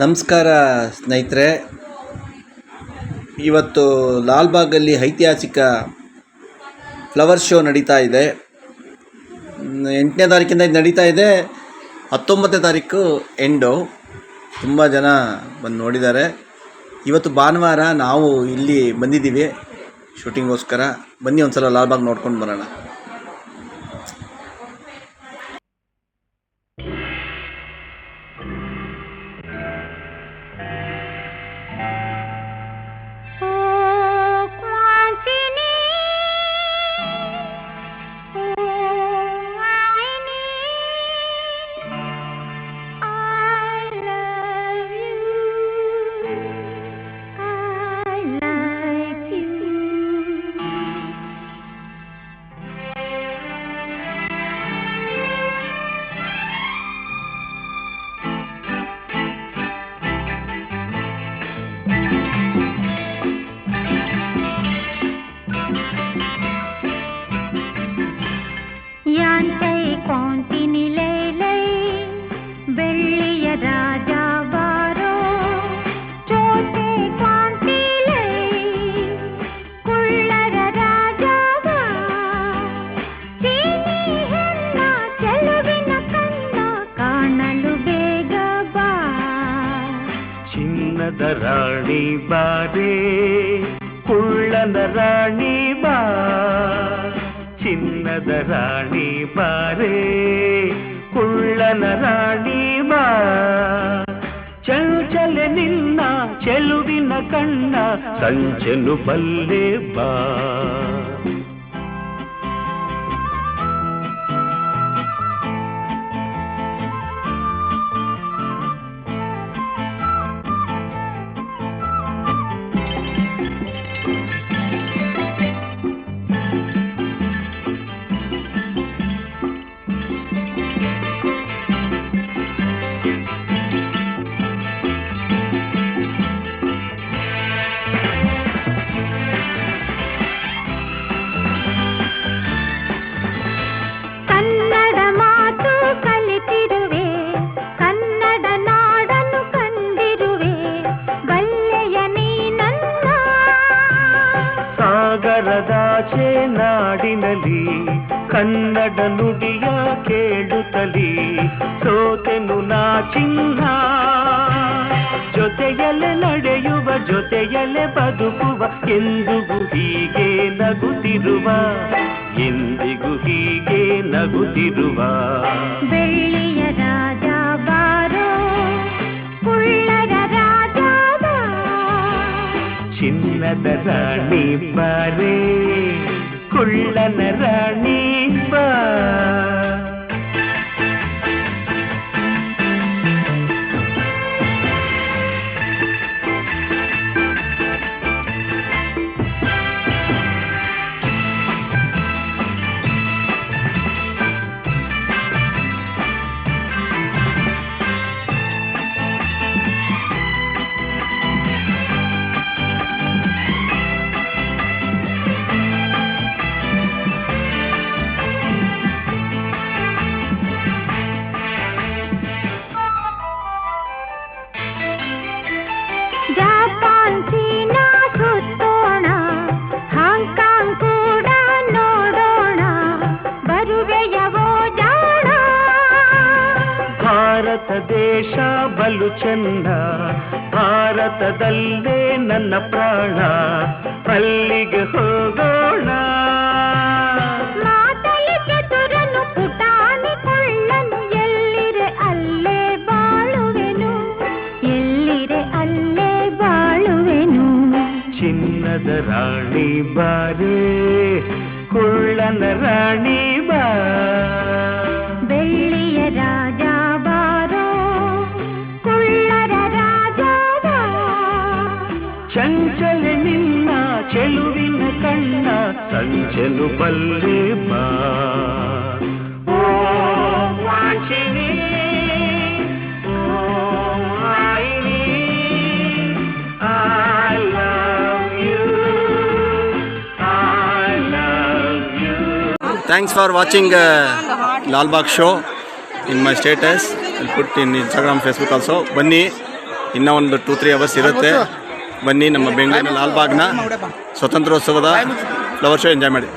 ನಮಸ್ಕಾರ ಸ್ನೇಹಿತರೆ. ಇವತ್ತು ಲಾಲ್ಬಾಗಲ್ಲಿ ಐತಿಹಾಸಿಕ ಫ್ಲವರ್ ಶೋ ನಡೀತಾ ಇದೆ. 8ನೇ ತಾರೀಕಿಂದ ಇದು ನಡೀತಾ ಇದೆ. 19ನೇ ತಾರೀಕು ಎಂಡು. ತುಂಬ ಜನ ಬಂದು ನೋಡಿದ್ದಾರೆ. ಇವತ್ತು ಭಾನುವಾರ ನಾವು ಇಲ್ಲಿ ಬಂದಿದ್ದೀವಿ ಶೂಟಿಂಗೋಸ್ಕರ. ಬನ್ನಿ ಒಂದು ಸಲ ಲಾಲ್ಬಾಗ್ ನೋಡ್ಕೊಂಡು ಬರೋಣ. ಚಿನ್ನದ ರಾಣಿ ಬಾರೇ ಕುಳ್ಳನ ರಾಣಿ ಬಾ, ಚಿನ್ನದ ರಾಣಿ ಬಾರೇ ಕುಳ್ಳನ ರಾಣಿ ಬಾ, ಚಂಚಲೆ ನಿನ್ನ ಚೆಲುವಿನ ಕಣ್ಣ ಸಂಚನು ಬಲ್ಲೆ ಬಾ. ಸಾಗರದಾಚೆ ನಾಡಿನಲ್ಲಿ ಕನ್ನಡ ನುಡಿಯ ಕೇಳುತ್ತಲಿ ಸೋತೆನು ನಾ ಚಿನ್ನ, ಜೊತೆಯಲ್ಲೇ ನಡೆಯುವ ಜೊತೆಯಲ್ಲೇ ಬದುಕುವ ಎಂದಿಗೂ ಹೀಗೆ ನಗುತ್ತಿರುವ, ಎಂದಿಗೂ ಹೀಗೆ ನಗುತ್ತಿರುವ. ಬೆಳ್ಳಿಯ ರಾಜ ಬಾರೋ ಕುಳ್ಳರ ರಾಜ ಬಾ, ಚಿನ್ನದ ರಾಣಿ ಬಾರೇ ಕುಳ್ಳನ ರಾಣಿ ಬಾ. ಜಪಾನ್ ಚೀನಾ ಸುತ್ತೋಣ, ಹಾಂಗ್ಕಾಂಗ್ ಕೂಡ ನೋಡೋಣ, ಬರುವೆಯವೋ ಜಾಣ. ಭಾರತ ದೇಶ ಬಲು ಚಂದ, ಭಾರತದಲ್ಲೇ ನನ್ನ ಪ್ರಾಣ, ಅಲ್ಲಿಗೆ ಹೋಗೋಣ. ಮಾತಲಿ ಚತುರನು ಪುಟಾಣಿ ಕೊಳ್ಳನು, ಎಲ್ಲಿರೆ ಅಲ್ಲೇ ಬಾಳುವೆನು, ಎಲ್ಲಿರೆ ಅಲ್ಲೇ ಬಾಳುವೆನು. ಚಿನ್ನದ ರಾಣಿ ಬಾರೇ ಕುಳ್ಳನ ರಾಣಿ ಬಾ, ಬೆಳ್ಳಿಯ ರಾಜ ಬಾರೋ ಕುಳ್ಳರ ರಾಜ ಬಾ, ಚಂಚಲೆ ನಿನ್ನ ಚೆಲುವಿನ ಕಣ್ಣ ಸಂಚಲು ಬಲ್ಲೆ ಬಾ. ಓ ವಾಂಚಿನಿ, ಓ ವಾಯಿನಿ, I love you, I love you. Thanks for watching Lalbagh show in my status. I'll put in Instagram, Facebook also. ಬನ್ನಿ ಇನ್ನೂ ಒಂದು 2-3 ಅವರ್ಸ್ ಇರುತ್ತೆ. ಬನ್ನಿ ನಮ್ಮ ಬೆಂಗಳೂರಿನ ಲಾಲ್ಬಾಗ್ನ ಸ್ವತಂತ್ರೋತ್ಸವದ ಫ್ಲವರ್ ಶೋ ಎಂಜಾಯ್ ಮಾಡಿ.